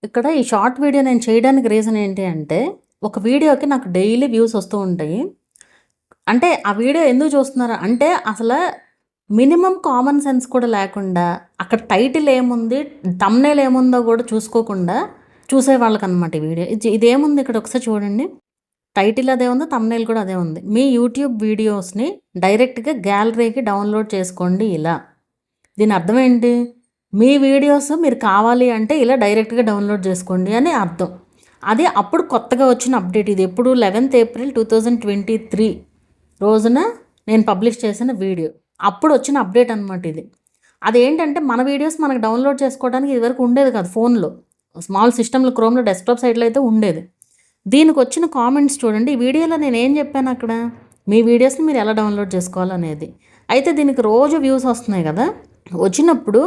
ఇక్కడ ఈ short video నేను చేయడానికి రీజన్ ఏంటి అంటే, ఒక వీడియోకి నాకు డైలీ వ్యూస్ వస్తూ ఉంటాయి. అంటే ఆ వీడియో ఎందుకు చూస్తున్నారు అంటే, మినిమమ్ కామన్ సెన్స్ కూడా లేకుండా, అక్కడ టైటిల్ ఏముంది, థంబ్‌నెయిల్ ఏముందో కూడా చూసుకోకుండా చూసేవాళ్ళకనమాట ఈ వీడియో. ఇదేముంది ఇక్కడ ఒకసారి చూడండి. టైటిల్ అదే ఉంది, థంబ్‌నెయిల్ కూడా అదే ఉంది. మీ యూట్యూబ్ వీడియోస్‌ని డైరెక్ట్‌గా గ్యాలరీకి డౌన్‌లోడ్ చేసుకోండి ఇలా. దీని అర్థం ఏంటి? మీ వీడియోస్ మీరు కావాలి అంటే ఇలా డైరెక్ట్‌గా డౌన్‌లోడ్ చేసుకోండి అని అర్థం. అది అప్పుడు కొత్తగా వచ్చిన అప్డేట్ ఇది. ఎప్పుడు 11th April 2023 రోజున నేను పబ్లిష్ చేసిన వీడియో. అప్పుడు వచ్చిన అప్డేట్ అనమాట ఇది. అదేంటంటే మన వీడియోస్ మనకు డౌన్‌లోడ్ చేసుకోవడానికి ఇదివరకు ఉండేది కాదు ఫోన్‌లో. స్మాల్ సిస్టమ్‌లో క్రోమ్‌లో డెస్క్‌టాప్ సైట్‌లో అయితే ఉండేది. దీనికి వచ్చిన కామెంట్స్ చూడండి. ఈ వీడియోలో నేనేం చెప్పాను అక్కడ? మీ వీడియోస్‌ని మీరు ఎలా డౌన్‌లోడ్ చేసుకోవాలనేది. అయితే దీనికి రోజు వ్యూస్ వస్తున్నాయి కదా! వచ్చినప్పుడు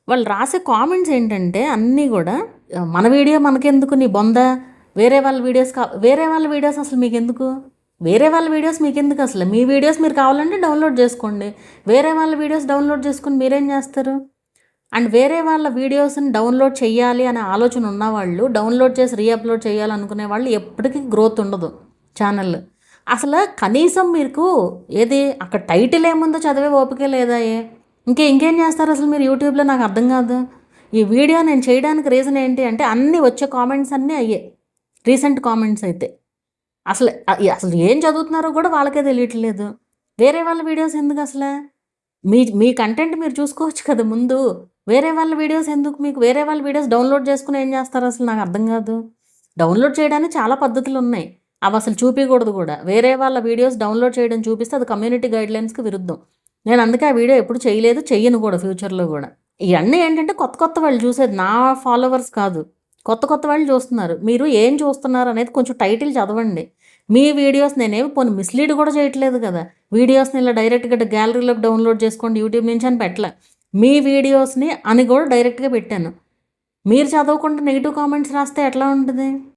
వాళ్ళు రాసే కామెంట్స్ ఏంటంటే అన్నీ కూడా మన వీడియో మనకెందుకు నీ బొంద, వేరే వాళ్ళ వీడియోస్ అసలు మీకెందుకు, వేరే వాళ్ళ వీడియోస్ మీకెందుకు, అసలు మీ వీడియోస్ మీరు కావాలంటే డౌన్లోడ్ చేసుకోండి, వేరే వాళ్ళ వీడియోస్ డౌన్లోడ్ చేసుకుని మీరేం చేస్తారు. అండ్ వేరే వాళ్ళ వీడియోస్ని డౌన్లోడ్ చేయాలి అనే ఆలోచన ఉన్నవాళ్ళు, డౌన్లోడ్ చేసి రీఅప్లోడ్ చేయాలనుకునే వాళ్ళు ఎప్పటికీ గ్రోత్ ఉండదు ఛానల్. అసలు కనీసం మీకు ఏది అక్కడ టైటిల్ ఏముందో చదివే ఓపికే లేదా? ఇంకేం చేస్తారు అసలు మీరు యూట్యూబ్లో? నాకు అర్థం కాదు. ఈ వీడియో నేను చేయడానికి రీజన్ ఏంటి అంటే, అన్నీ వచ్చే కామెంట్స్ అన్నీ అయ్యే రీసెంట్ కామెంట్స్ అయితే. అసలు ఏం చదువుతున్నారో కూడా వాళ్ళకే తెలియట్లేదు. వేరే వాళ్ళ వీడియోస్ ఎందుకు అసలు? మీ కంటెంట్ మీరు చూసుకోవచ్చు కదా ముందు. వేరే వాళ్ళ వీడియోస్ ఎందుకు మీకు? వేరే వాళ్ళ వీడియోస్ డౌన్లోడ్ చేసుకుని ఏం చేస్తారు అసలు? నాకు అర్థం కాదు. డౌన్లోడ్ చేయడానికి చాలా పద్ధతులు ఉన్నాయి. అవి అసలు చూపించకూడదు కూడా. వేరే వాళ్ళ వీడియోస్ డౌన్లోడ్ చేయడం చూపిస్తే అది కమ్యూనిటీ గైడ్లైన్స్కి విరుద్ధం. నేను అందుకే ఆ వీడియో ఎప్పుడు చేయలేదు, చెయ్యను కూడా ఫ్యూచర్లో కూడా. ఇవన్నీ ఏంటంటే కొత్త వాళ్ళు చూసేది, నా ఫాలోవర్స్ కాదు, కొత్త వాళ్ళు చూస్తున్నారు. మీరు ఏం చూస్తున్నారు అనేది కొంచెం టైటిల్ చదవండి. మీ వీడియోస్ నేనేమి పోనీ మిస్లీడ్ కూడా చేయట్లేదు కదా. వీడియోస్ని ఇలా డైరెక్ట్గా గ్యాలరీలోకి డౌన్లోడ్ చేసుకోండి యూట్యూబ్ నుంచి అని పెట్టలే. మీ వీడియోస్ని అని కూడా డైరెక్ట్గా పెట్టాను. మీరు చదవకుండా నెగిటివ్ కామెంట్స్ రాస్తే ఎట్లా ఉంటుంది?